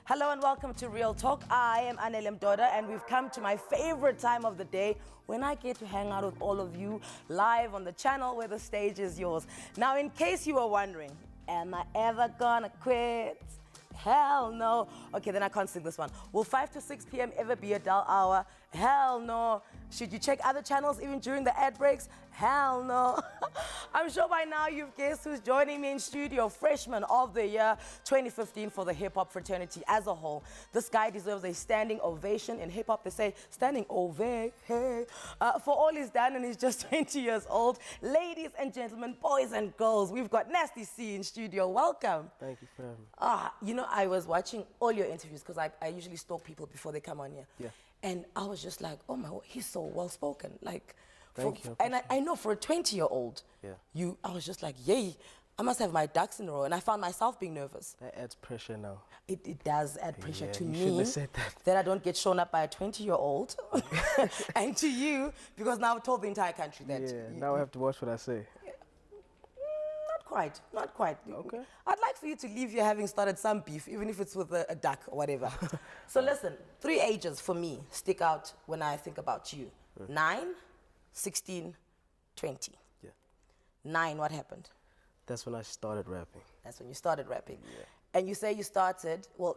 Hello and welcome to Real Talk. I am Anele and we've come to my favorite time of the day when I get to hang out with all of you live on the channel where the stage is yours. Now, in case you were wondering, am I ever gonna quit? Hell no. Okay, then I can't sing this one. Will 5 to 6 p.m. ever be a dull hour? Hell no. Should you check other channels even during the ad breaks? Hell no. I'm sure by now you've guessed who's joining me in studio, Freshman of the Year 2015 for the hip-hop fraternity as a whole. This guy deserves a standing ovation. In hip-hop, they say standing ovation for all he's done, and he's just 20 years old. Ladies and gentlemen, boys and girls, we've got Nasty C in studio. Welcome. Thank you for having me. You know, I was watching all your interviews because I usually stalk people before they come on here. Yeah. And I was just like, oh my, he's so well-spoken. Like, Thank you. And I know for a 20-year-old, yeah. I was just like, yay, I must have my ducks in a row. And I found myself being nervous. That adds pressure now. It does add pressure to me shouldn't have said that I don't get shown up by a 20-year-old. And to you, because now I've told the entire country that. Yeah, now I have to watch what I say. Not quite. Okay. I'd like for you to leave here having started some beef, even if it's with a duck or whatever. So listen, 3 ages for me stick out when I think about you. 9, 16, 20. Yeah. 9, what happened? That's when I started rapping. That's when you started rapping. Yeah. And you say you started, well,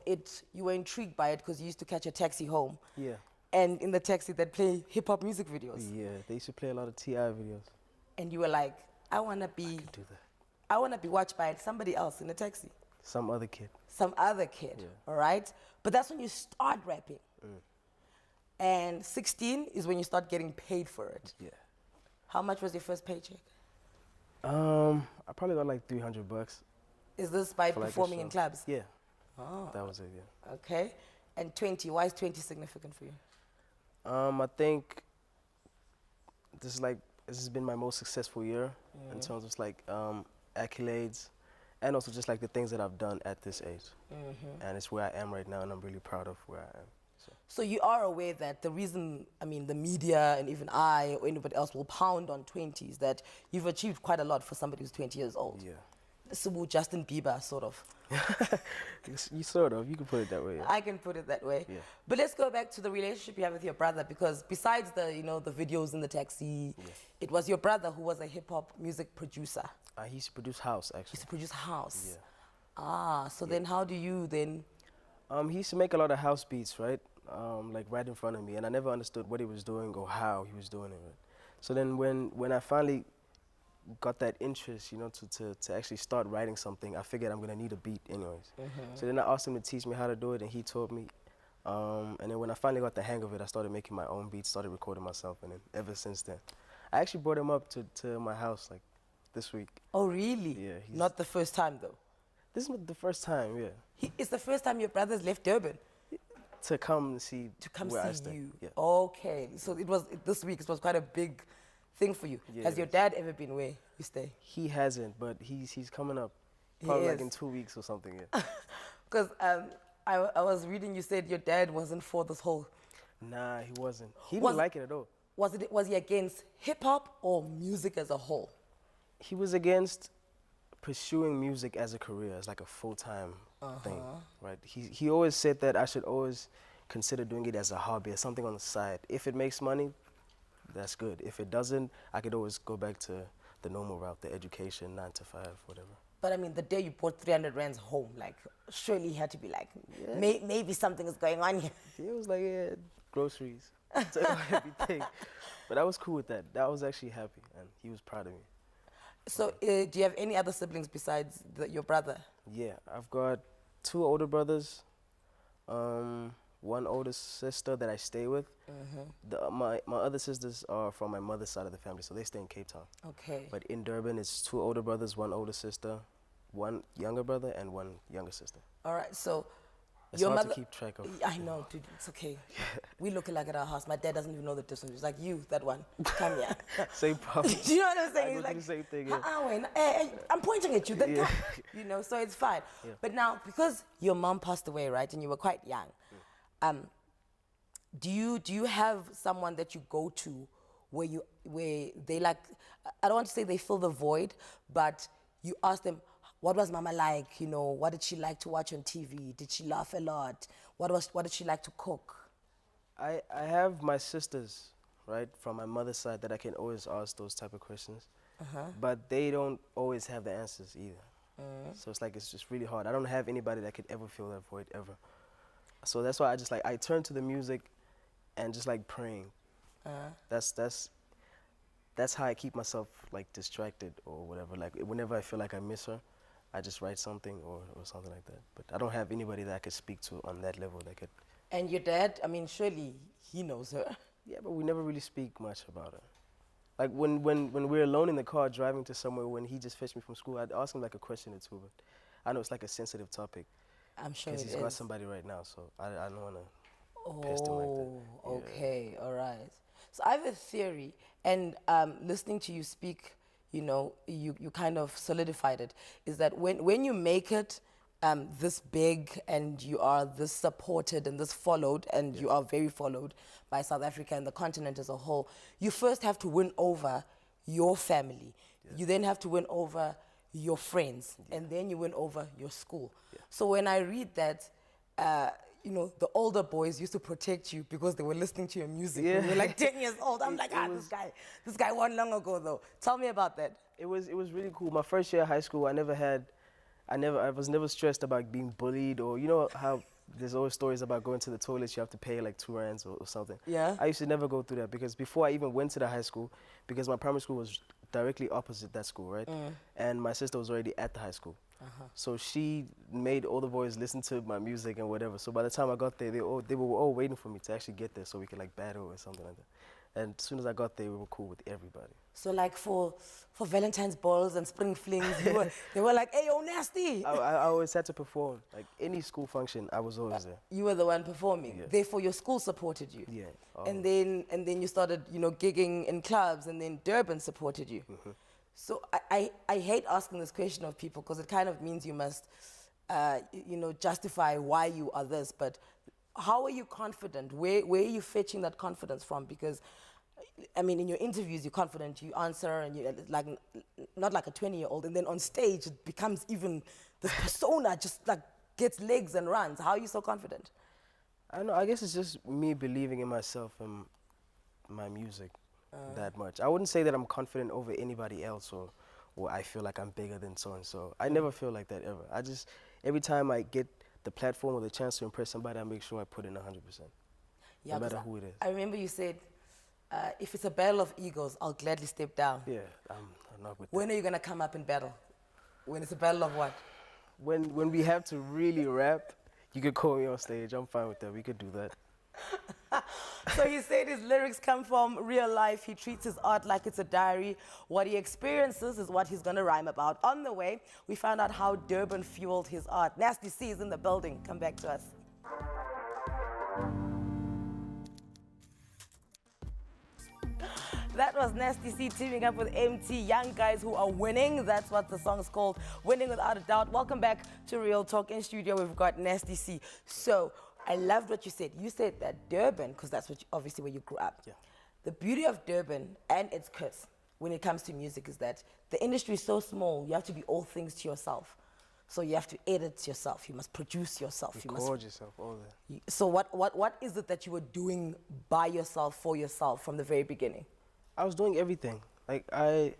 you were intrigued by it because you used to catch a taxi home. Yeah. And in the taxi, they'd play hip-hop music videos. Yeah, they used to play a lot of T.I. videos. And you were like, I want to be... I can do that. I want to be watched by somebody else in a taxi. Some other kid. Some other kid, all right? But that's when you start rapping. And 16 is when you start getting paid for it. Yeah. How much was your first paycheck? I probably got like $300. Is this by for performing like in clubs? Yeah. Oh. That was it, yeah. Okay. And 20, why is 20 significant for you? I think this has been my most successful year in terms of like accolades and also just like the things that I've done at this age. And it's where I am right now, and I'm really proud of where I am. So you are aware that the reason, I mean, the media and even I or anybody else will pound on 20s, that you've achieved quite a lot for somebody who's 20 years old. Yeah. Subu Justin Bieber, sort of. You sort of, you can put it that way. Yeah. I can put it that way. Yeah. But let's go back to the relationship you have with your brother, because besides the, the videos in the taxi, it was your brother who was a hip-hop music producer. He used to produce house, actually. He used to produce house. Yeah. Ah, so then how do you then... He used to make a lot of house beats, right? Like right in front of me, and I never understood what he was doing or how he was doing it. Right? So then when I finally got that interest, to actually start writing something, I figured I'm gonna need a beat anyways. So then I asked him to teach me how to do it, and he taught me. And then when I finally got the hang of it, I started making my own beats, started recording myself, and then ever since then, I actually brought him up to my house like this week. Oh really? Yeah. Not the first time though? This is the first time, yeah. It's the first time your brother's left Durban? To come and see where I stay. You. Yeah. Okay, so this week it was quite a big thing for you. Yeah, Has your dad ever been where you stay? He hasn't, but he's coming up probably like in 2 weeks or something. Yeah. Because I was reading, you said your dad wasn't for this whole... Nah, he wasn't. He didn't like it at all. Was he against hip-hop or music as a whole? He was against pursuing music as a career, as like a full-time thing, right? He always said that I should always consider doing it as a hobby, as something on the side. If it makes money, that's good. If it doesn't, I could always go back to the normal route, the education, 9 to 5, whatever. But I mean, the day you brought 300 rands home, like, surely he had to be like, maybe something is going on here. He was like, yeah, groceries, everything. But I was cool with that. I was actually happy, and he was proud of me. So, do you have any other siblings besides your brother? Yeah, I've got 2 older brothers, 1 older sister that I stay with. My other sisters are from my mother's side of the family, so they stay in Cape Town. Okay. But in Durban, it's 2 older brothers, 1 older sister, 1 younger brother, and 1 younger sister. All right, so it's your hard mother... to keep track of. I know, dude, it's okay. We look alike at our house. My dad doesn't even know the difference. He's like, you, that one, come here. Same problem. Do you know what I'm saying? I He's go like, do the same thing, yeah. wait, I'm pointing at you. So it's fine. Yeah. But now, because your mom passed away, right, and you were quite young, do you have someone that you go to where they like, I don't want to say they fill the void, but you ask them, what was Mama like? You know, what did she like to watch on TV? Did she laugh a lot? What did she like to cook? I have my sisters, right, from my mother's side that I can always ask those type of questions. But they don't always have the answers either. So it's like, it's just really hard. I don't have anybody that could ever fill that void ever. So that's why I turn to the music and just like praying. That's how I keep myself like distracted or whatever. Like whenever I feel like I miss her, I just write something or something like that. But I don't have anybody that I could speak to on that level that could. And your dad, I mean, surely he knows her. Yeah, but we never really speak much about her. Like when we're alone in the car driving to somewhere, when he just fetched me from school, I'd ask him like a question or two, but I know it's like a sensitive topic. I'm sure it is. Because he's got somebody right now, so I don't want to pest him like that. Yeah. Okay, all right. So I have a theory, and listening to you speak, you know, you kind of solidified it, is that when you make it this big and you are this supported and this followed, and you are very followed by South Africa and the continent as a whole, you first have to win over your family. You then have to win over your friends, and then you win over your school. So when I read that, you know, the older boys used to protect you because they were listening to your music when you were like 10 years old. I'm like, this guy won long ago though. Tell me about that. It was really cool. My first year of high school, I was never stressed about being bullied, or you know how there's always stories about going to the toilets, you have to pay like 2 rands or something. Yeah. I used to never go through that, because before I even went to the high school, because my primary school was directly opposite that school, right? And my sister was already at the high school. So she made all the boys listen to my music and whatever. So by the time I got there, they were all waiting for me to actually get there so we could like battle or something like that. And as soon as I got there, we were cool with everybody. So like for Valentine's balls and spring flings, they were like, hey, yo, nasty. I always had to perform. Like any school function, I was always there. You were the one performing. Yeah. Therefore, your school supported you. Yeah. And then you started, you know, gigging in clubs, and then Durban supported you. So I hate asking this question of people, because it kind of means you must, you know, justify why you are this. But how are you confident? Where are you fetching that confidence from? Because, I mean, in your interviews, you're confident, you answer, and you're like, not like a 20-year-old. And then on stage, it becomes even, this persona just like gets legs and runs. How are you so confident? I don't know, I guess it's just me believing in myself and my music that much. I wouldn't say that I'm confident over anybody else, or I feel like I'm bigger than so-and-so. I never feel like that ever. I just, every time I get the platform or the chance to impress somebody, I make sure I put in 100%, no matter who it is. I remember you said, if it's a battle of egos, I'll gladly step down. Yeah, I'm not with When are you going to come up in battle? When it's a battle of what? When we have to really rap, you could call me on stage. I'm fine with that. We could do that. So he said his lyrics come from real life. He treats his art like it's a diary. What he experiences is what he's going to rhyme about. On the way, we found out how Durban fueled his art. Nasty C is in the building. Come back to us. That was Nasty C teaming up with MT, young guys who are winning. That's what the song's called, Winning Without a Doubt. Welcome back to Real Talk. In studio, we've got Nasty C. So I loved what you said. You said that Durban, because that's what obviously where you grew up. Yeah. The beauty of Durban and its curse when it comes to music is that the industry is so small. You have to be all things to yourself. So you have to edit yourself. You must produce yourself. Record yourself, all that. So what is it that you were doing by yourself, for yourself from the very beginning? I was doing everything. Like, I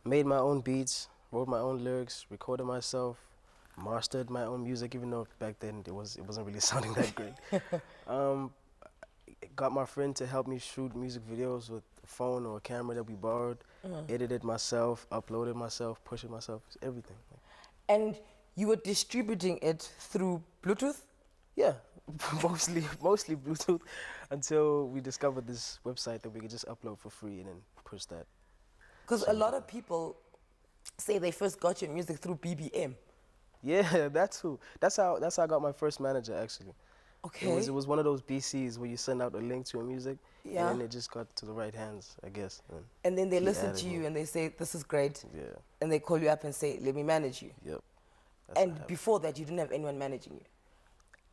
made my own beats, wrote my own lyrics, recorded myself, mastered my own music, even though back then it wasn't really sounding that great. Got my friend to help me shoot music videos with a phone or a camera that we borrowed, edited myself, uploaded myself, pushed it myself, everything. And you were distributing it through Bluetooth? Yeah, mostly Bluetooth, until we discovered this website that we could just upload for free and then push that. Because a lot of people say they first got your music through BBM. Yeah, that too. That's how I got my first manager, actually. Okay. It was one of those BCs where you send out a link to your music, yeah, and then it just got to the right hands, I guess. And then they listen to you and they say, this is great. Yeah. And they call you up and say, let me manage you. Yep. And before that, you didn't have anyone managing you?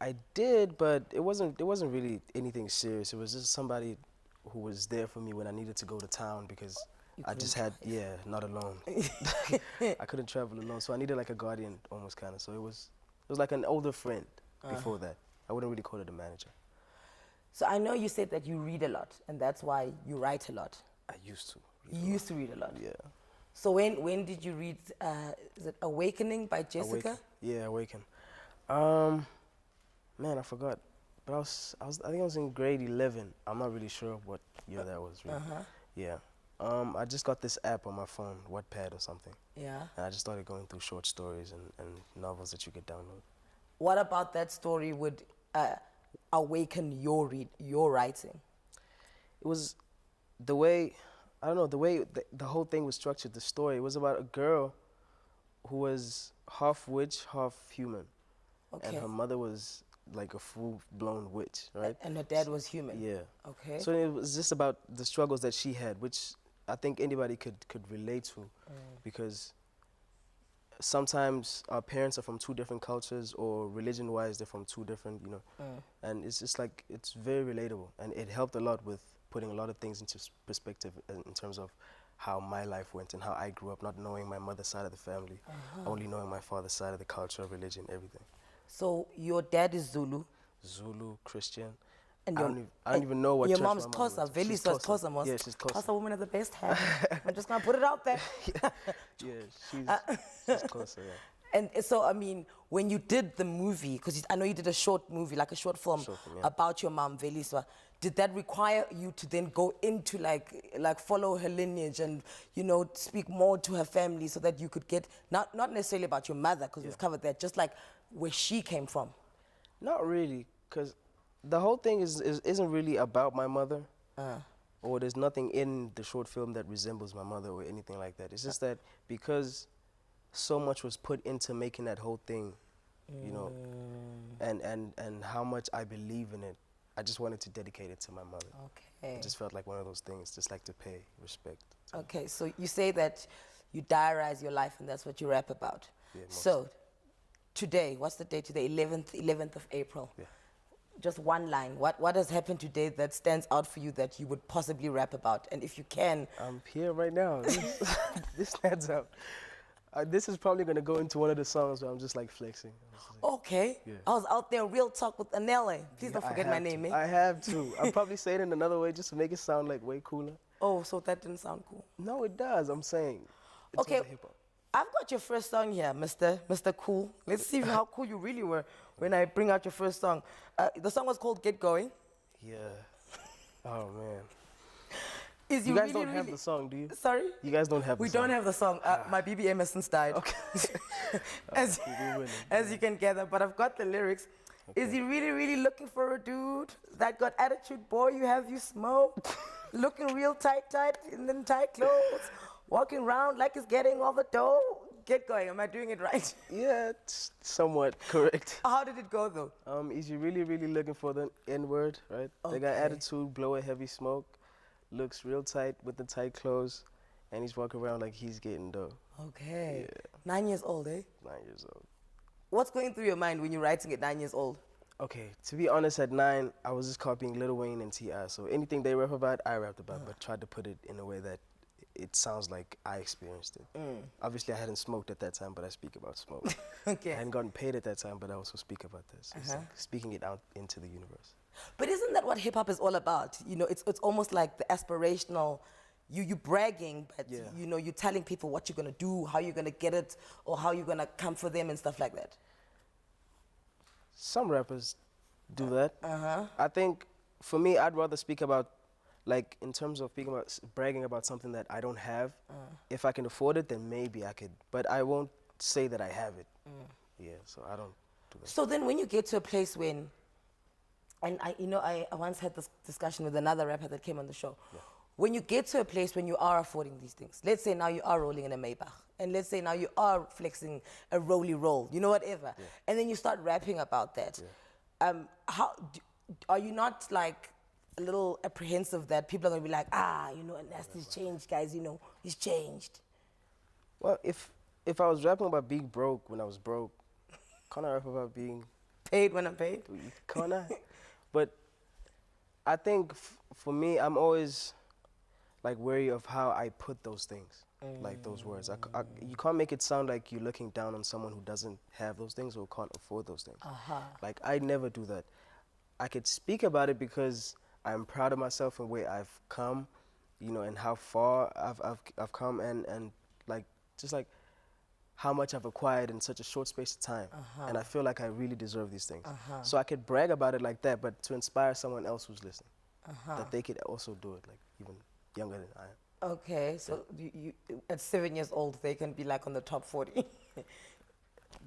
I did, but it wasn't really anything serious. It was just somebody who was there for me when I needed to go to town, because I just had, yeah, not alone. I couldn't travel alone, so I needed like a guardian, almost kind of. So it was like an older friend before that. I wouldn't really call it a manager. So I know you said that you read a lot, and that's why you write a lot. I used to. You used to read a lot? Yeah. So when did you read, is it Awakening by Jessica? Yeah, Awaken. Man, I forgot. But I think I was in grade 11. I'm not really sure what year that was. Really. Yeah. I just got this app on my phone, Wattpad or something. Yeah. And I just started going through short stories and novels that you could download. What about that story would awaken your writing? It was the way, I don't know, the way the whole thing was structured, the story. It was about a girl who was half witch, half human. Okay. And her mother was like a full-blown witch, right? And her dad was human? Yeah. Okay. So it was just about the struggles that she had, which I think anybody could relate to, because sometimes our parents are from two different cultures, or religion-wise they're from two different, you know, and it's just like, it's very relatable, and it helped a lot with putting a lot of things into perspective in terms of how my life went and how I grew up, not knowing my mother's side of the family, only knowing my father's side of the culture, religion, everything. So your dad is Zulu? Zulu, Christian. And I don't even know what your church mom's my mom Xhosa, was. Veli She's says Xhosa most. Yeah, she's Xhosa. Xhosa women are the best hair. I'm just gonna put it out there. Yeah, she's Xhosa, yeah. And so, I mean, when you did the movie, because I know you did a short movie, like a short film about your mom, Veliswa, did that require you to then go into like follow her lineage and, you know, speak more to her family so that you could get, not necessarily about your mother, because we've covered that, just like where she came from? Not really, because the whole thing isn't really about my mother, or there's nothing in the short film that resembles my mother or anything like that. It's just that because so much was put into making that whole thing, you know, and how much I believe in it, I just wanted to dedicate it to my mother. Okay. It just felt like one of those things, just like to pay respect. Okay, so you say that you diarize your life and that's what you rap about. Yeah, so today, what's the date today? 11th of April. Yeah. Just one line. What has happened today that stands out for you that you would possibly rap about? And if you can. I'm here right now. This stands out. This is probably going to go into one of the songs where I'm just like flexing. Okay. Yeah. I was out there, real talk with Anele. Please don't forget my name, eh? I have to. I'll probably say it in another way just to make it sound like way cooler. Oh, so that didn't sound cool? No, it does. I'm saying. It's okay. I've got your first song here, Mr. Cool. Let's see how cool you really were when I bring out your first song. The song was called Get Going. Yeah. Oh, man. You guys don't have the song, do you? Sorry? You guys don't have the song? We don't have the song. My BBM has since died. Okay. as you can gather, but I've got the lyrics. Okay. Is he really, really looking for a dude that got attitude, boy, you smoke? Looking real tight in them tight clothes? Walking around like he's getting all the dough? Get going. Am I doing it right? Yeah, it's somewhat correct. How did it go, though? Is he really, really looking for the N-word, right? Okay. They got attitude, blow a heavy smoke, looks real tight with the tight clothes, and he's walking around like he's getting dough. Okay. Yeah. 9 years old, eh? 9 years old. What's going through your mind when you're writing at 9 years old? Okay, to be honest, at 9, I was just copying Lil Wayne and T.I. So anything they rap about, I rapped about, but tried to put it in a way that it sounds like I experienced it. Obviously, I hadn't smoked at that time, but I speak about smoke. Okay. I hadn't gotten paid at that time, but I also speak about this. It's like speaking it out into the universe. But isn't that what hip-hop is all about? You know, it's almost like the aspirational, you bragging, but you know, you're telling people what you're gonna do, how you're gonna get it, or how you're gonna come for them and stuff like that. Some rappers do that. I think, for me, I'd rather speak about, like, in terms of speaking about, bragging about something that I don't have. If I can afford it, then maybe I could, but I won't say that I have it. Yeah, so I don't do that. So then when you get to a place when, and I once had this discussion with another rapper that came on the show. Yeah. When you get to a place when you are affording these things, let's say now you are rolling in a Maybach, and let's say now you are flexing a rolly roll, you know, whatever, and then you start rapping about that. Are you not like a little apprehensive that people are gonna be like, you know, Nasty's changed, guys, you know, he's changed? Well, if I was rapping about being broke when I was broke, can't I rap about being paid when I'm paid? Can't I? But I think for me, I'm always, like wary of how I put those things, like those words. You can't make it sound like you're looking down on someone who doesn't have those things or can't afford those things. Like I never do that. I could speak about it because I'm proud of myself and where I've come, you know, and how far I've come, and like just like how much I've acquired in such a short space of time. And I feel like I really deserve these things. So I could brag about it like that, but to inspire someone else who's listening, that they could also do it, like even younger than I am. Okay, so you, at 7 years old, they can be like on the top 40.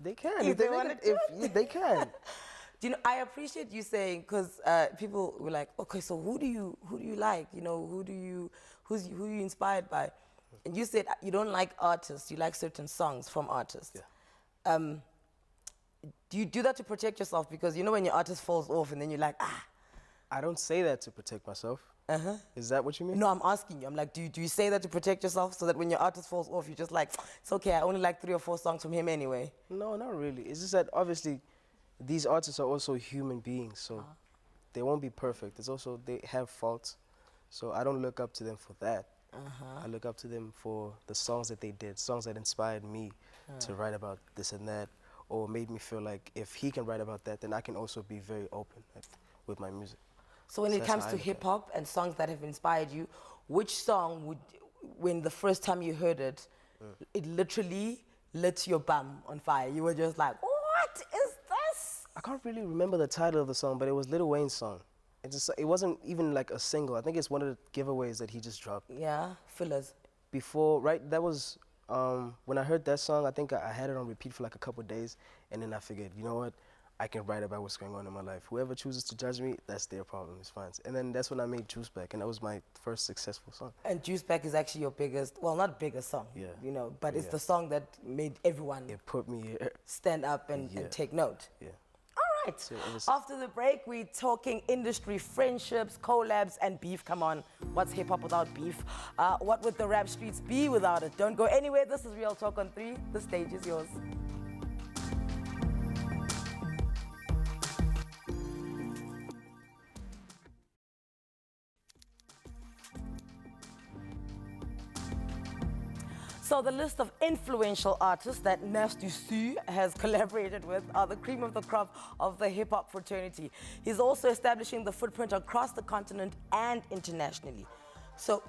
They can. If they wanted to. If they can. Do you know, I appreciate you saying, because people were like, okay, so who do you like? You know, who are you inspired by? And you said you don't like artists, you like certain songs from artists. Yeah. Do you do that to protect yourself? Because you know when your artist falls off and then you're like, ah. I don't say that to protect myself. Is that what you mean? No, I'm asking you. I'm like, do you say that to protect yourself so that when your artist falls off, you're just like, it's okay, I only like 3 or 4 songs from him anyway? No, not really. It's just that obviously these artists are also human beings, so they won't be perfect. It's also, they have faults. So I don't look up to them for that. I look up to them for the songs that they did, songs that inspired me to write about this and that, or made me feel like if he can write about that, then I can also be very open with my music. So when it comes to hip hop and songs that have inspired you, which song would, when the first time you heard it, it literally lit your bum on fire? You were just like, what is this? I can't really remember the title of the song, but it was Lil Wayne's song. It wasn't even like a single. I think it's one of the giveaways that he just dropped. Yeah, fillers. Before, right, that was, when I heard that song, I think I had it on repeat for like a couple of days, and then I figured, you know what, I can write about what's going on in my life. Whoever chooses to judge me, that's their problem, it's fine. And then that's when I made Juice Back, and that was my first successful song. And Juice Back is actually your biggest, well, not biggest song, you know, but it's the song that made everyone It put me here. Stand up and take note. Yeah. All right. So After the break, we're talking industry, friendships, collabs, and beef. Come on, what's hip-hop without beef? What would the rap streets be without it? Don't go anywhere. This is Real Talk on 3. The stage is yours. So the list of influential artists that Nasty C has collaborated with are the cream of the crop of the hip-hop fraternity. He's also establishing the footprint across the continent and internationally. So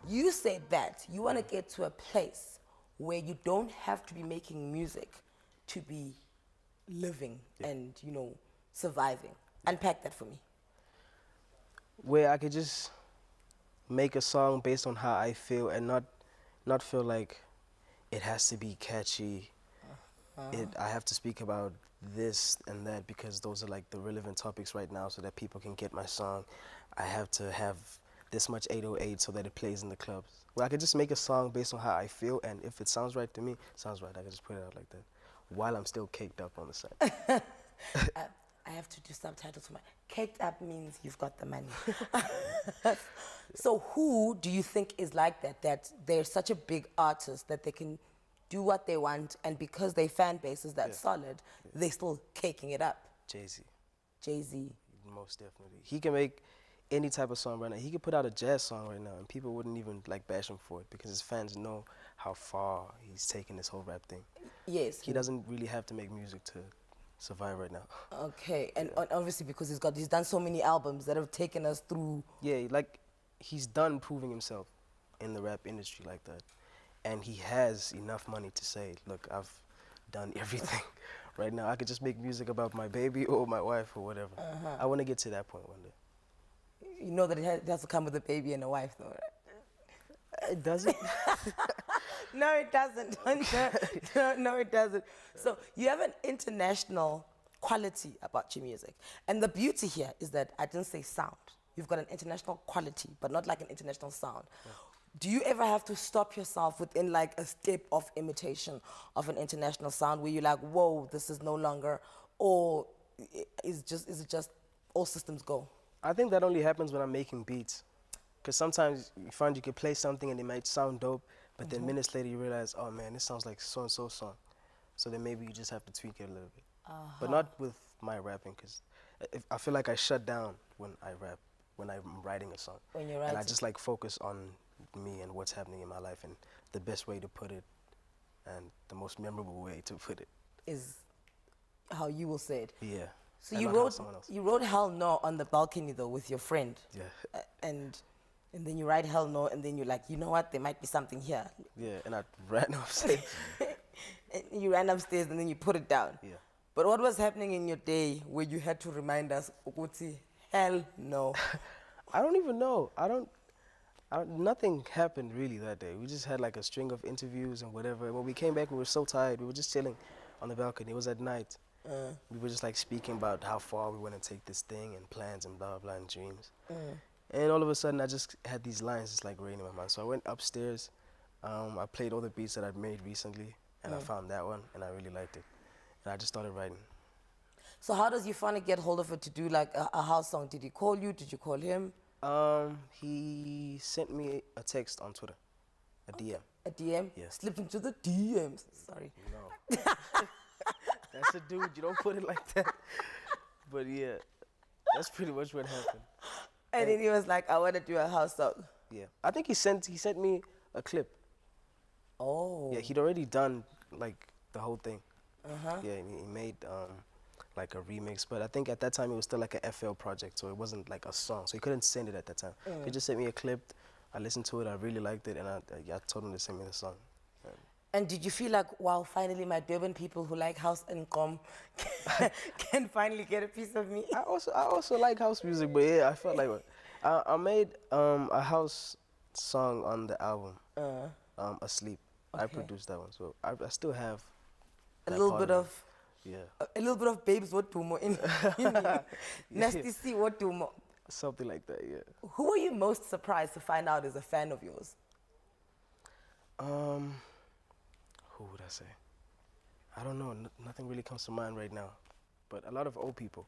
you said that you want to get to a place where you don't have to be making music to be living and, you know, surviving. Unpack that for me. Where I could just make a song based on how I feel and not feel like it has to be catchy. I have to speak about this and that because those are like the relevant topics right now so that people can get my song. I have to have this much 808 so that it plays in the clubs. Well, I could just make a song based on how I feel, and if it sounds right to me, it sounds right. I can just put it out like that while I'm still caked up on the side. I have to do subtitles for my... Caked up means you've got the money. So who do you think is like that, that they're such a big artist that they can do what they want, and because their fan base is that solid, they're still caking it up? Jay-Z. Jay-Z. Most definitely. He can make any type of song right now. He could put out a jazz song right now, and people wouldn't even like bash him for it because his fans know how far he's taken this whole rap thing. Yes. He doesn't really have to make music to survive right now. Okay, and obviously because he's done so many albums that have taken us through. Yeah, like he's done proving himself in the rap industry like that, and he has enough money to say, look, I've done everything. Right now I could just make music about my baby or my wife or whatever. I want to get to that point one day. You know that it has to come with a baby and a wife though, right? It doesn't. No, it doesn't. No, it doesn't. So you have an international quality about your music. And the beauty here is that I didn't say sound. You've got an international quality, but not like an international sound. Yeah. Do you ever have to stop yourself within like a step of imitation of an international sound where you're like, whoa, this is no longer, or is it just all systems go? I think that only happens when I'm making beats. Because sometimes you find you can play something and it might sound dope, but then minutes later you realize, oh man, this sounds like so-and-so song. So then maybe you just have to tweak it a little bit. But not with my rapping, because I feel like I shut down when I rap, when I'm writing a song. When you're writing. And I just like focus on me and what's happening in my life, and the best way to put it and the most memorable way to put it is how you will say it. Yeah. So and you not how wrote someone else. you wrote Hell No on the balcony though with your friend. Yeah. And then you write Hell No, and then you're like, you know what, there might be something here. Yeah, and I ran upstairs. And you ran upstairs and then you put it down. Yeah. But what was happening in your day where you had to remind us, Ukuthi, hell no? I don't even know. Nothing happened really that day. We just had like a string of interviews and whatever. And when we came back, we were so tired. We were just chilling on the balcony. It was at night. We were just like speaking about how far we want to take this thing and plans and blah, blah, and dreams. And all of a sudden, I just had these lines just like raining in my mind. So I went upstairs. I played all the beats that I'd made recently, and I found that one, and I really liked it. And I just started writing. So how does you finally get hold of it to do like a house song? Did he call you? Did you call him? He sent me a text on Twitter, a DM. A DM? Yeah. Slipped into the DMs. Sorry. No. That's a dude. You don't put it like that. But yeah, that's pretty much what happened. And then he was like, I want to do a house song. Yeah. I think he sent me a clip. Oh. Yeah, he'd already done like the whole thing. Uh-huh. Yeah, and he made like a remix, but I think at that time it was still like a FL project, so it wasn't like a song, so he couldn't send it at that time. He just sent me a clip. I listened to it. I really liked it, and I told him to send me the song. And did you feel like, wow, finally my Durban people who like house and com can finally get a piece of me? I also like house music, but yeah, I felt like I made a house song on the album, Asleep. Okay. I produced that one, so I still have A that little part bit of yeah, a little bit of Babes What Do More in me. Nasty C What Do More. something like that. Yeah. Who were you most surprised to find out is a fan of yours? Who would I say? I don't know. Nothing really comes to mind right now, but a lot of old people.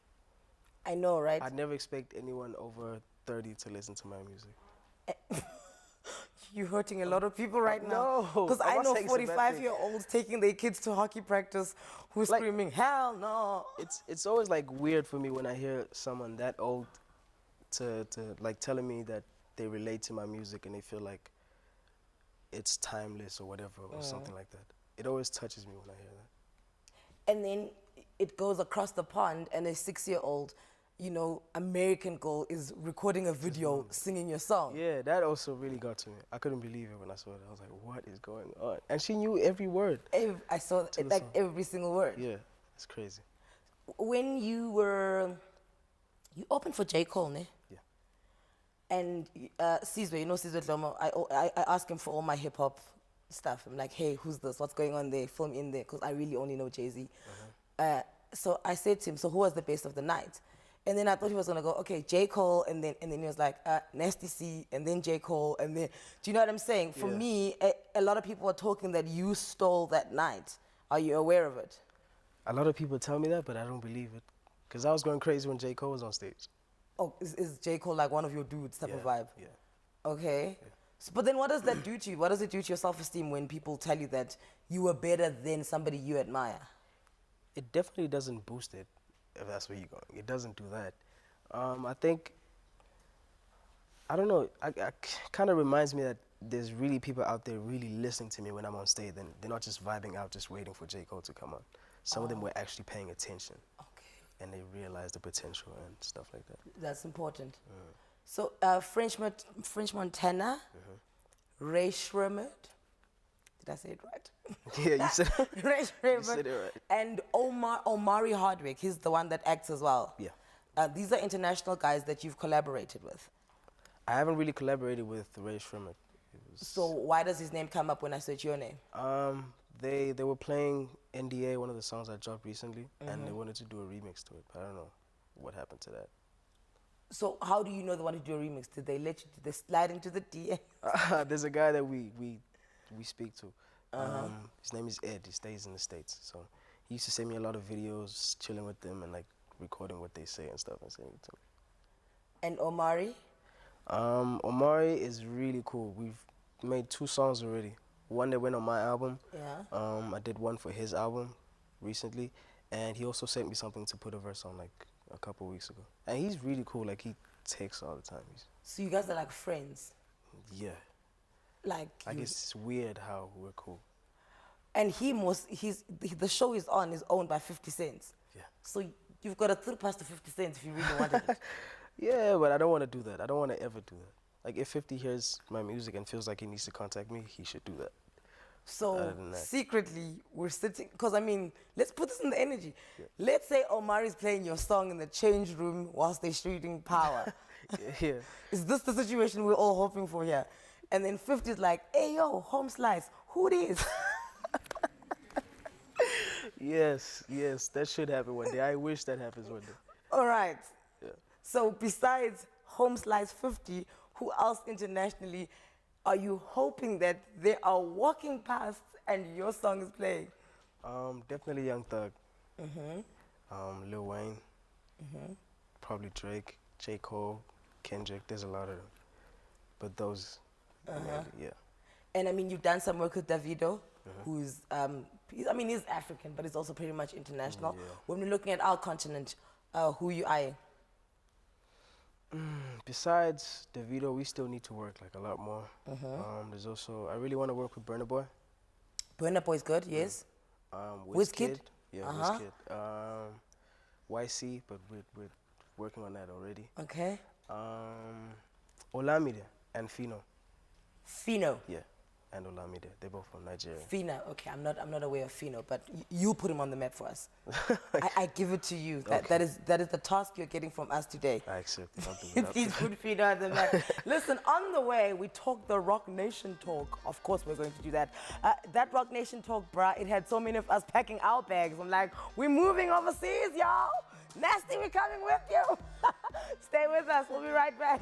I know, right? I'd never expect anyone over 30 to listen to my music. You're hurting a lot of people right now. No, Because I'm I not know saying it's a bad thing. 45-year-olds taking their kids to hockey practice who's Like- screaming, hell no. It's always like weird for me when I hear someone that old to like telling me that they relate to my music and they feel like it's timeless or whatever or something like that. It always touches me when I hear that. And then it goes across the pond and a 6-year-old, you know, American girl is recording a video singing your song. Yeah, that also really got to me. I couldn't believe it when I saw it. I was like, what is going on? And she knew every word. I saw To the like song. every single word. Yeah, it's crazy. When you opened for J. Cole, ne? Yeah. And Sizwe, you know Sizwe Dlomo, I ask him for all my hip hop stuff. I'm like, hey, who's this? What's going on there? Film in there, because I really only know Jay-Z. So I said to him, so who was the best of the night? And then I thought he was gonna go, okay, J. Cole, and then he was like, Nasty C, and then J. Cole, and then, do you know what I'm saying? For Yeah. me, a lot of people are talking that you stole that night. Are you aware of it? A lot of people tell me that, but I don't believe it. Because I was going crazy when J. Cole was on stage. Oh, is J. Cole like one of your dudes type of vibe? Yeah. Okay. So, but then what does that do to you? What does it do to your self-esteem when people tell you that you were better than somebody you admire? It definitely doesn't boost it, if that's where you're going. It doesn't do that. I think, I don't know, I kind of reminds me that there's really people out there really listening to me when I'm on stage. And they're not just vibing out, just waiting for J. Cole to come on. Some of them were actually paying attention. Okay. And they realized the potential and stuff like that. That's important. So, French Montana, Ray Shremmerd, did I say it right? Yeah, you said, Ray you Shremmerd, said it right. and Omari Hardwick, he's the one that acts as well. Yeah. These are international guys that you've collaborated with. I haven't really collaborated with Ray Shremmerd. So why does his name come up when I search your name? They were playing NDA, one of the songs I dropped recently, and they wanted to do a remix to it. But I don't know what happened to that. So how do you know they want to do a remix? Did they let you? Did they slide into the DM? There's a guy that we speak to. His name is Ed. He stays in the States. So he used to send me a lot of videos, chilling with them and like recording what they say and stuff and sending it to me. And Omari? Omari is really cool. We've made 2 songs already. One that went on my album. Yeah. I did one for his album recently, and he also sent me something to put a verse on like a couple weeks ago. And he's really cool. Like he texts all the time. So you guys are like friends? Yeah. Like, I guess it's weird how we're cool. and the show is owned by 50 Cent. Yeah. So you've got a third pass to 50 Cent if you really wanted it. Yeah, but I don't want to do that. I don't want to ever do that. Like, if 50 hears my music and feels like he needs to contact me, he should do that. So Other than that. secretly, we're sitting, because I mean, let's put this in the energy. Yeah. Let's say Omari's playing your song in the change room whilst they're shooting Power. Yeah. Is this the situation we're all hoping for here? And then 50's like, hey yo, home slice, who this? Yes, yes, that should happen one day. I wish that happens one day. All right. Yeah. So besides home slice 50, who else internationally are you hoping that they are walking past and your song is playing? Definitely Young Thug. Lil Wayne. Probably Drake, J. Cole, Kendrick. There's a lot of them. But those, mainly, yeah. And I mean, you've done some work with Davido, who's, he's African, but he's also pretty much international. Yeah. When we're looking at our continent, who you eyeing? Besides Davido, we still need to work like a lot more. There's also, I really want to work with Burna Boy. Burna Boy's good, yes. Wizkid? Yeah, Wizkid. YC, but we're working on that already. Okay. Olamide and Fino. Fino. Yeah, and Olamide. They're both from Nigeria. Fino, okay, I'm not aware of Fino, but you put him on the map for us. I give it to you. That is the task you're getting from us today. I accept it. I'll do it. Please put Fino on the map. Listen, on the way, we talk the Rock Nation talk. Of course, we're going to do that. That Rock Nation talk, bruh, it had so many of us packing our bags. I'm like, we're moving overseas, y'all. Nasty, we're coming with you. Stay with us. We'll be right back.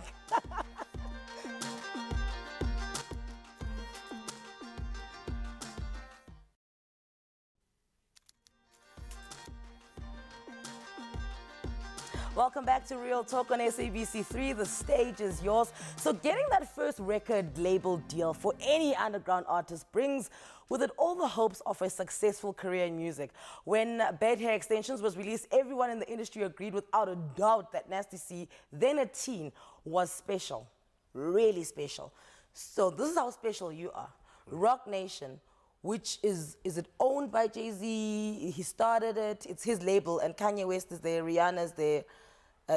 Welcome back to Real Talk on SABC3. The stage is yours. So getting that first record label deal for any underground artist brings with it all the hopes of a successful career in music. When Bad Hair Extensions was released, everyone in the industry agreed without a doubt that Nasty C, then a teen, was special. Really special. So this is how special you are. Rock Nation, which is it owned by Jay-Z? He started it. It's his label, and Kanye West is there, Rihanna's there.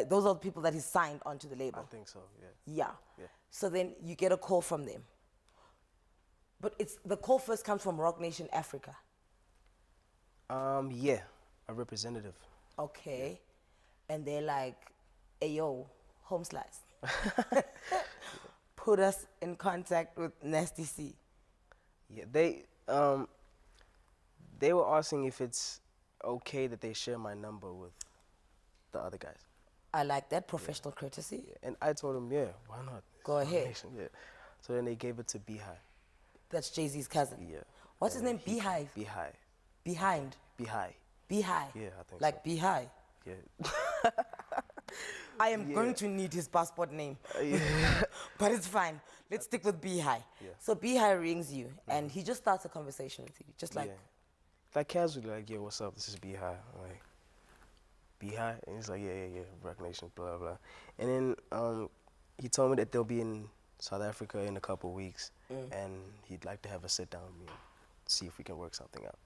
Those are the people that he signed onto the label. I think so, yeah. Yeah. So then you get a call from them. But the call first comes from Rock Nation Africa. Yeah, a representative. Okay. Yeah. And they're like, hey, yo, home slice. Put us in contact with Nasty C. Yeah, they were asking if it's okay that they share my number with the other guys. I like that professional courtesy. Yeah. And I told them, yeah, why not? Go ahead. Yeah. So then they gave it to Beehive. That's Jay-Z's cousin. Yeah. What's his name? Beehive. Beehive. Behind. Beehive. Beehive. Yeah, I think like so. Beehive. Yeah. I am going to need his passport name. But it's fine. Let's stick with Beehive. Yeah. So Beehive rings you and he just starts a conversation with you. Just like, like casually, like, yo, what's up? This is Beehive. I'm like, Beehive? And he's like, yeah, Rock Nation, blah, blah. And then he told me that they'll be in South Africa in a couple of weeks, and he'd like to have a sit down with me and see if we can work something out.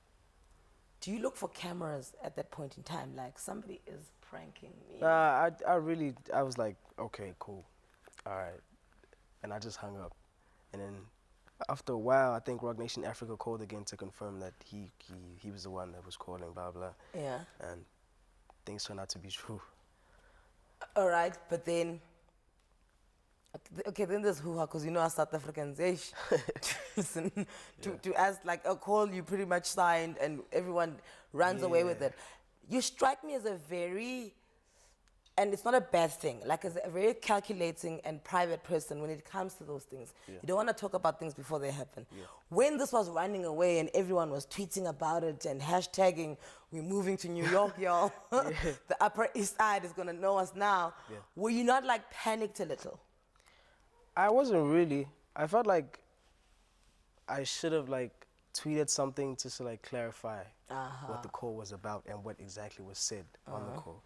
Do you look for cameras at that point in time? Like, somebody is pranking me? Nah, I was like, okay, cool, all right. And I just hung up. And then after a while, I think Rock Nation Africa called again to confirm that he was the one that was calling, blah, blah. Yeah. And things turned out to be true. All right, but then, okay, then there's hoo-ha, because you know us South Africans, listen, to ask, like, a call you pretty much signed and everyone runs away with it. You strike me as a very, and it's not a bad thing, like as a very calculating and private person when it comes to those things. Yeah. You don't want to talk about things before they happen. Yeah. When this was running away and everyone was tweeting about it and hashtagging, we're moving to New York, y'all. The Upper East Side is going to know us now. Yeah. Were you not like panicked a little? I wasn't really. I felt like I should have like tweeted something just to like clarify what the call was about and what exactly was said on the call.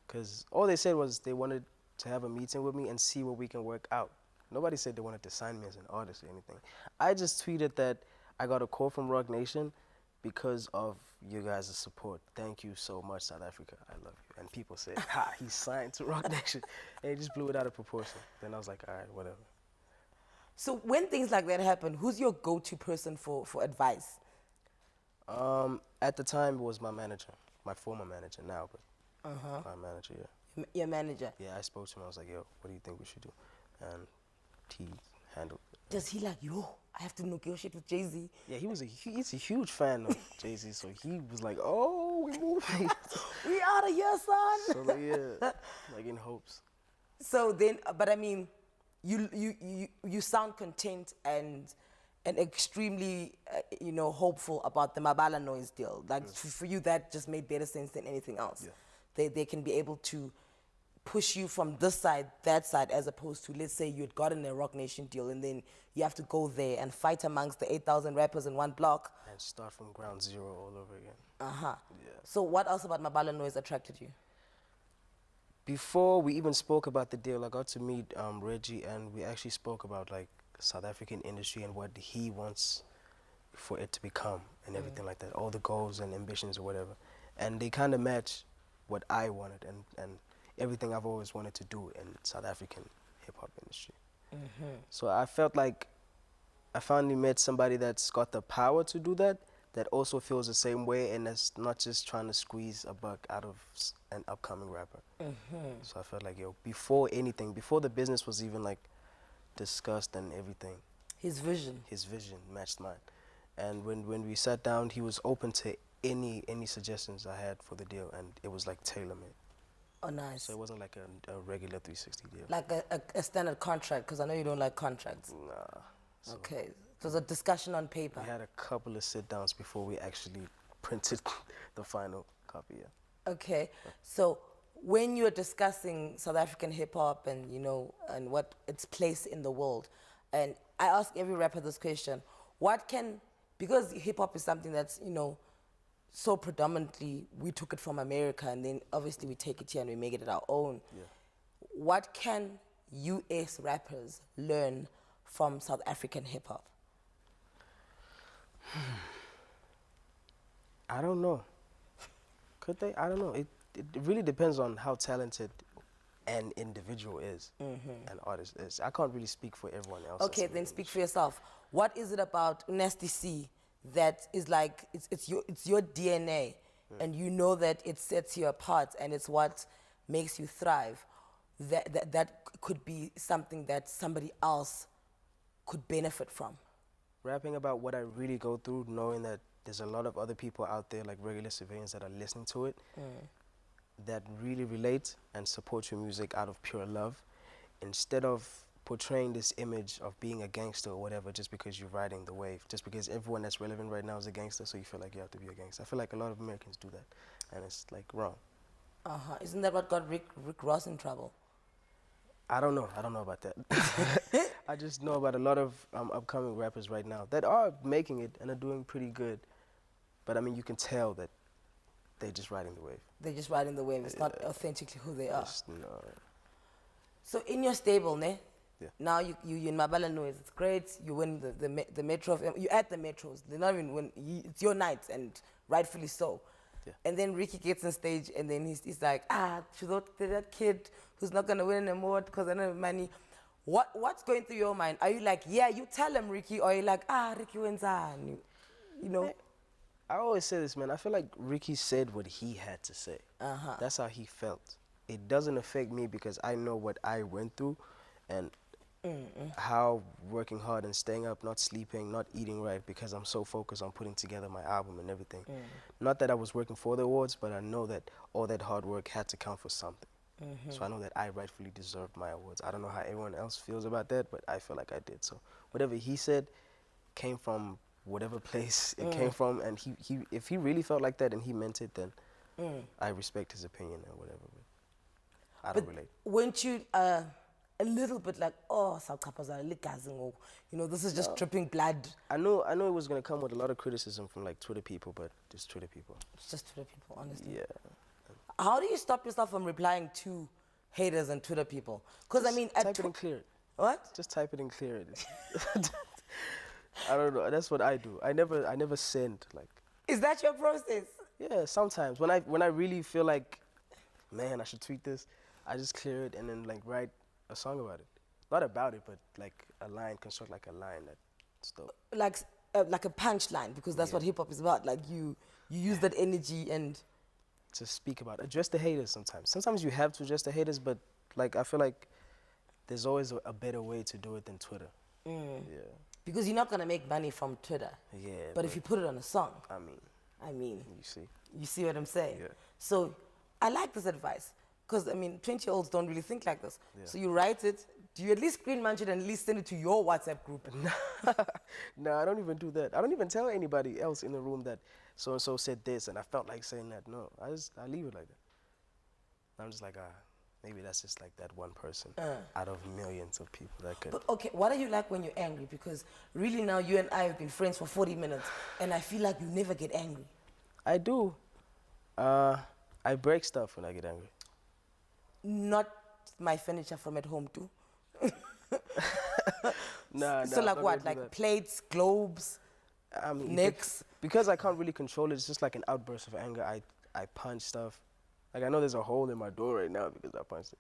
Because all they said was they wanted to have a meeting with me and see what we can work out. Nobody said they wanted to sign me as an artist or anything. I just tweeted that I got a call from Rock Nation because of you guys' support. Thank you so much, South Africa. I love you. And people said, ha, he's signed to Rock Nation. And it just blew it out of proportion. Then I was like, all right, whatever. So when things like that happen, who's your go-to person for advice? At the time, it was my manager, my former manager now, but my manager, yeah. Your manager? Yeah, I spoke to him. I was like, yo, what do you think we should do? And he handled it. Does he like, yo, I have to negotiate with Jay-Z? Yeah, he's a huge fan of Jay-Z, so he was like, oh, we moving. We out of here, son. So like, yeah, like in hopes. So then, but I mean, you sound content and extremely, you know, hopeful about the Mabala Noise deal. Like for you, that just made better sense than anything else. Yeah. They can be able to push you from this side, that side, as opposed to, let's say you had gotten a Rock Nation deal and then you have to go there and fight amongst the 8,000 rappers in one block. And start from ground zero all over again. Yeah. So what else about Mabala Noise attracted you? Before we even spoke about the deal, I got to meet Reggie, and we actually spoke about like South African industry and what he wants for it to become and everything like that, all the goals and ambitions or whatever. And they kind of match what I wanted and everything I've always wanted to do in South African hip-hop industry. So I felt like I finally met somebody that's got the power to do that, that also feels the same way and that's not just trying to squeeze a buck out of an upcoming rapper. So I felt like, yo, before anything, before the business was even like discussed and everything. His vision matched mine. And when we sat down, he was open to any suggestions I had for the deal, and it was like tailor-made. Oh, nice. So it wasn't like a regular 360 deal. Like a standard contract, because I know you don't like contracts. Nah. So okay. It was a discussion on paper. We had a couple of sit-downs before we actually printed the final copy, yeah. Okay. So when you're discussing South African hip-hop and, you know, and what its place in the world, and I ask every rapper this question, because hip-hop is something that's, you know, so predominantly, we took it from America, and then obviously we take it here and we make it our own. Yeah. What can US rappers learn from South African hip-hop? I don't know. Could they? I don't know. It really depends on how talented an individual is, an artist is. I can't really speak for everyone else. Okay, then speak for yourself. What is it about Nasty C that is like, it's your DNA, and you know that it sets you apart and it's what makes you thrive, that could be something that somebody else could benefit from? Rapping about what I really go through, knowing that there's a lot of other people out there, like regular civilians that are listening to it, that really relate and support your music out of pure love, instead of portraying this image of being a gangster or whatever just because you're riding the wave, just because everyone that's relevant right now is a gangster, so you feel like you have to be a gangster. I feel like a lot of Americans do that, and it's like wrong. Isn't that what got Rick Ross in trouble? I don't know about that. I just know about a lot of upcoming rappers right now that are making it and are doing pretty good, but I mean, you can tell that they're just riding the wave. They're just riding the wave. It's not authentically who they are. No. So in your stable, ne? Yeah. Now you in Mabala Noise. It's great. You win the Metro. You're at the Metros. They're not even win. It's your night, and rightfully so. Yeah. And then Ricky gets on stage, and then he's like, she thought that kid who's not gonna win an award because I don't have money. What's going through your mind? Are you like, yeah, you tell him, Ricky, or are you like, Ricky wins on? You know. I always say this, man. I feel like Ricky said what he had to say. That's how he felt. It doesn't affect me because I know what I went through, and how working hard and staying up, not sleeping, not eating right, because I'm so focused on putting together my album and everything. Not that I was working for the awards, but I know that all that hard work had to count for something. So I know that I rightfully deserved my awards. I don't know how everyone else feels about that, but I feel like I did. So whatever he said came from whatever place it came from, and he if he really felt like that and he meant it, then I respect his opinion or whatever. But I don't relate. Weren't you a little bit like, you know, this is just dripping blood? I know it was going to come with a lot of criticism from like Twitter people, but just Twitter people. It's just Twitter people, honestly. Yeah. How do you stop yourself from replying to haters and Twitter people? Because I mean, type it and clear it. What? Just type it and clear it. I don't know. That's what I do. I never send like. Is that your process? Yeah, sometimes when I really feel like, man, I should tweet this, I just clear it and then like write a song about it. Not about it, but like a line, construct like a line that's dope. Like a punchline, because that's what hip hop is about. Like you use that energy and To speak about, address the haters sometimes. Sometimes you have to address the haters, but like I feel like there's always a better way to do it than Twitter. Yeah. because you're not gonna make money from Twitter. Yeah. But if you put it on a song, I mean, you see what I'm saying? Yeah. So I like this advice, because I mean, 20-year-olds don't really think like this. Yeah. So you write it. Do you at least screen munch it and at least send it to your WhatsApp group? No, I don't even do that. I don't even tell anybody else in the room that so and so said this and I felt like saying that. No, I leave it like that. I'm just like, maybe that's just like that one person out of millions of people that could. But okay, what are you like when you're angry? Because really now you and I have been friends for 40 minutes and I feel like you never get angry. I do. I break stuff when I get angry. Not my furniture from at home too. Nah, so like what? Like plates, globes, I mean, necks? Because I can't really control it, it's just like an outburst of anger. I punch stuff. Like I know there's a hole in my door right now because I punched it.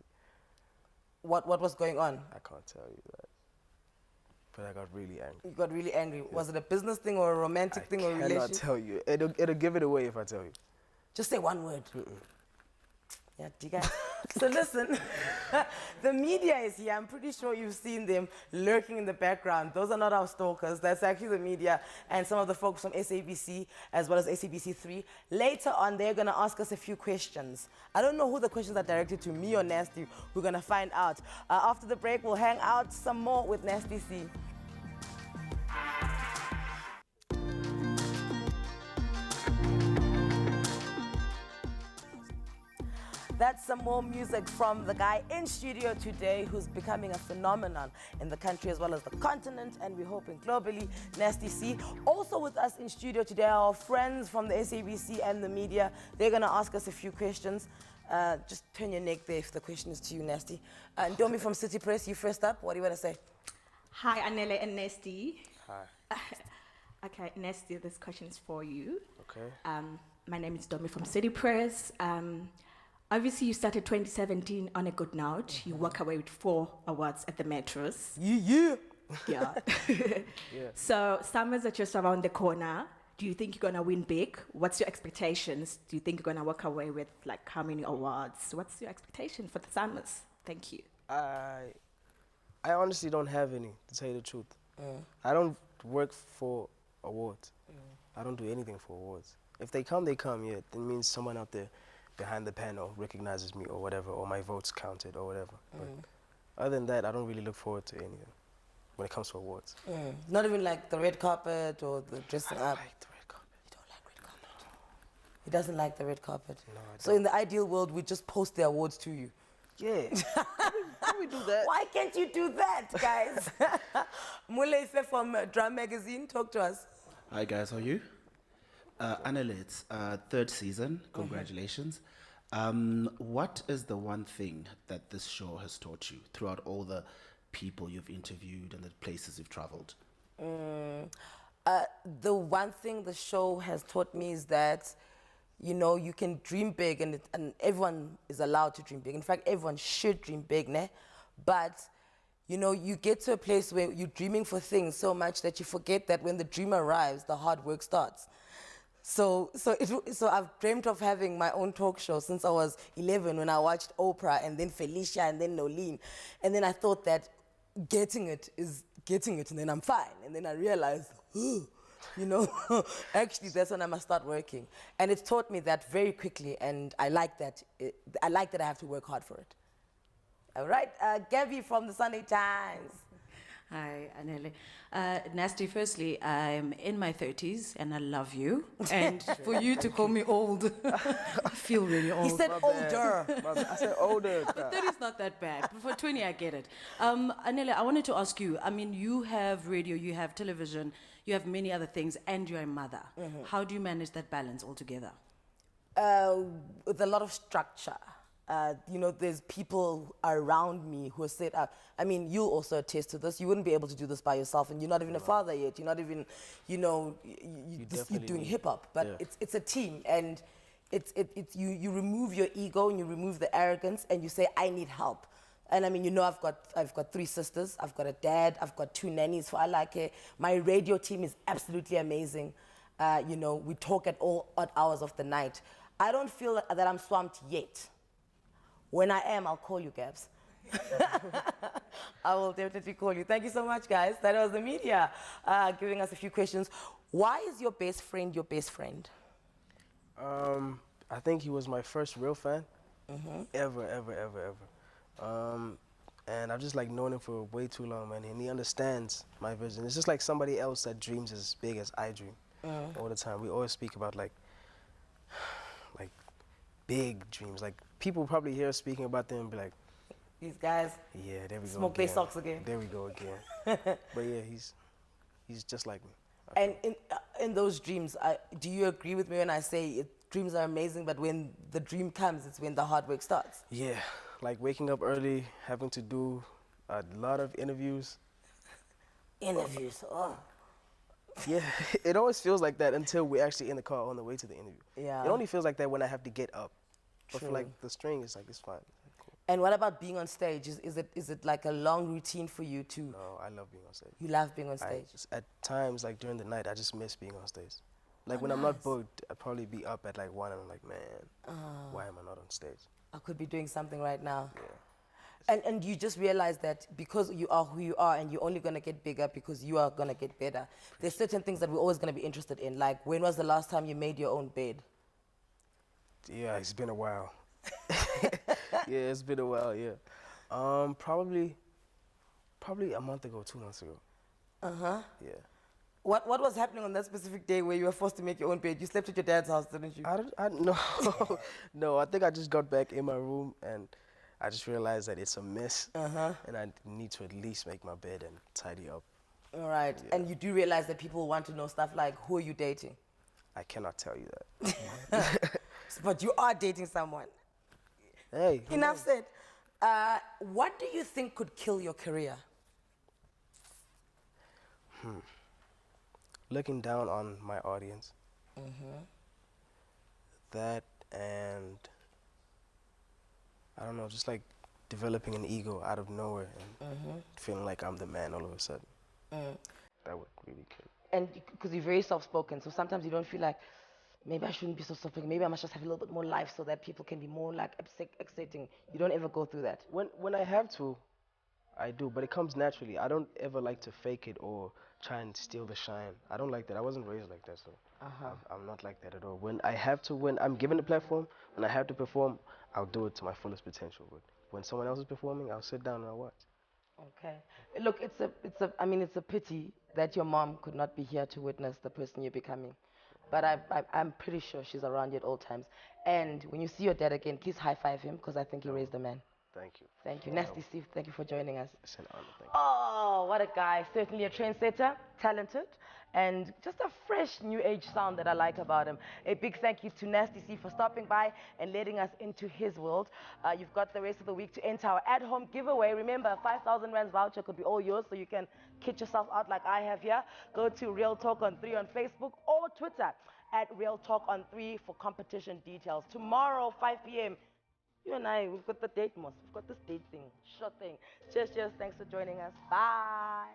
What was going on? I can't tell you that. But I got really angry. You got really angry. Yeah. Was it a business thing or a romantic thing or a relationship? I cannot tell you. It'll give it away if I tell you. Just say one word. Yeah, do you guys? So listen, the media is here. I'm pretty sure you've seen them lurking in the background. Those are not our stalkers. That's actually the media and some of the folks from SABC as well as SABC3. Later on, they're going to ask us a few questions. I don't know who the questions are directed to, me or Nasty. We're going to find out. After the break, we'll hang out some more with Nasty C. That's some more music from the guy in studio today who's becoming a phenomenon in the country as well as the continent, and we're hoping globally, Nasty C. Also with us in studio today are our friends from the SABC and the media. They're going to ask us a few questions. Just turn your neck there if the question is to you, Nasty. Domi from City Press, you first up. What do you want to say? Hi, Anele and Nasty. Hi. Okay, Nasty, this question is for you. Okay. My name is Domi from City Press. Obviously, you started 2017 on a good note. You walk away with 4 awards at the Metros. Yeah. Yeah. Yeah. So, summers are just around the corner. Do you think you're going to win big? What's your expectations? Do you think you're going to walk away with, like, how many awards? What's your expectation for the summers? Thank you. I honestly don't have any, to tell you the truth. I don't work for awards. I don't do anything for awards. If they come, they come, yeah. That means someone out there behind the panel recognizes me or whatever, or my vote's counted or whatever. But other than that, I don't really look forward to anything when it comes to awards. Not even like the red carpet or the dressing I don't up? like the red carpet. You don't like red carpet? He doesn't like the red carpet? No, I So in the ideal world, we just post the awards to you? Yeah. Can we do that? Why can't you do that, guys? Muleife from Drum Magazine, talk to us. Hi guys, how are you? Anele, it's 3rd season. Congratulations. What is the one thing that this show has taught you throughout all the people you've interviewed and the places you've traveled? The one thing the show has taught me is that, you know, you can dream big and everyone is allowed to dream big. In fact, everyone should dream big, ne? But, you know, you get to a place where you're dreaming for things so much that you forget that when the dream arrives, the hard work starts. So I've dreamt of having my own talk show since I was 11 when I watched Oprah and then Felicia and then Nolene. And then I thought that getting it is getting it and then I'm fine. And then I realized, you know, actually that's when I must start working. And it taught me that very quickly, and I like that. I like that I have to work hard for it. All right, Gabby from the Sunday Times. Hi, Anele. Nasty, firstly, I'm in my 30s and I love you. And for you to call me old, I feel really old. He said older. I said older. 30 is not that bad, but for 20, I get it. Anele, I wanted to ask you, I mean, you have radio, you have television, you have many other things, and you're a mother. How do you manage that balance altogether? With a lot of structure. You know, there's people around me who are set up. I mean, you'll also attest to this. You wouldn't be able to do this by yourself, and you're not even a father yet. You're not even, you know, you're definitely doing need- hip hop. But yeah. it's a team, and it's you remove your ego and you remove the arrogance, and you say, I need help. And I mean, you know, I've got 3 sisters, I've got a dad, I've got 2 nannies for I like it. My radio team is absolutely amazing. You know, we talk at all odd hours of the night. I don't feel that I'm swamped yet. When I am, I'll call you, Gabs. I will definitely call you. Thank you so much, guys. That was the media giving us a few questions. Why is your best friend your best friend? I think he was my first real fan, ever. And I've just like known him for way too long, man. And he understands my vision. It's just like somebody else that dreams as big as I dream all the time. We always speak about like big dreams. Like people probably hear us speaking about them and be like, These guys yeah, there we go. smoke their socks again. There we go again. But yeah, he's just like me. And in those dreams, do you agree with me when I say dreams are amazing, but when the dream comes, it's when the hard work starts? Yeah, like waking up early, having to do a lot of interviews. Interviews, oh. Yeah, it always feels like that until we're actually in the car on the way to the interview. Yeah. It only feels like that when I have to get up. But for True. like the string, it's like, it's fine. Cool. And what about being on stage? Is it like a long routine for you too? No, I love being on stage. You love being on stage? At times, like during the night, I just miss being on stage. Like when I'm not booked, I'd probably be up at like 1 and I'm like, man, why am I not on stage? I could be doing something right now. Yeah. And you just realize that because you are who you are and you're only going to get bigger because you are going to get better, there's certain things that we're always going to be interested in. Like, when was the last time you made your own bed? Yeah, it's been a while. Yeah, it's been a while, yeah. Probably a month ago, 2 months ago. Uh-huh. Yeah. What was happening on that specific day where you were forced to make your own bed? You slept at your dad's house, didn't you? No, no, I think I just got back in my room and I just realized that it's a mess and I need to at least make my bed and tidy up. All right. Yeah. And you do realize that people want to know stuff like, who are you dating? I cannot tell you that. But you are dating someone. Hey. who Enough knows? said. What do you think could kill your career? Looking down on my audience. That and I don't know, just like developing an ego out of nowhere and feeling like I'm the man all of a sudden. That would really kill. And because you're very soft-spoken, so sometimes you don't feel like, maybe I shouldn't be so soft-spoken. Maybe I must just have a little bit more life so that people can be more like accepting. You don't ever go through that. When I have to, I do, but it comes naturally. I don't ever like to fake it or try and steal the shine. I don't like that. I wasn't raised like that, so I'm not like that at all. When I have to, when I'm given a platform, when I have to perform, I'll do it to my fullest potential. But when someone else is performing, I'll sit down and I'll watch. Okay. Look, I mean, it's a pity that your mom could not be here to witness the person you're becoming. But I'm pretty sure she's around you at all times. And when you see your dad again, please high-five him, because I think he raised a man. Thank you. Thank you. Nasty Steve, thank you for joining us. It's an honor. Thank you. Oh, what a guy. Certainly a trendsetter, talented, and just a fresh new age sound that I like about him. A big thank you to Nasty Steve for stopping by and letting us into his world. You've got the rest of the week to enter our at-home giveaway. Remember, a 5,000 Rands voucher could be all yours, so you can kit yourself out like I have here. Go to Real Talk on 3 on Facebook or Twitter at Real Talk on 3 for competition details. Tomorrow, 5 p.m., you and I, we've got the date, Moss. We've got this date thing. Sure thing. Cheers, cheers. Thanks for joining us. Bye.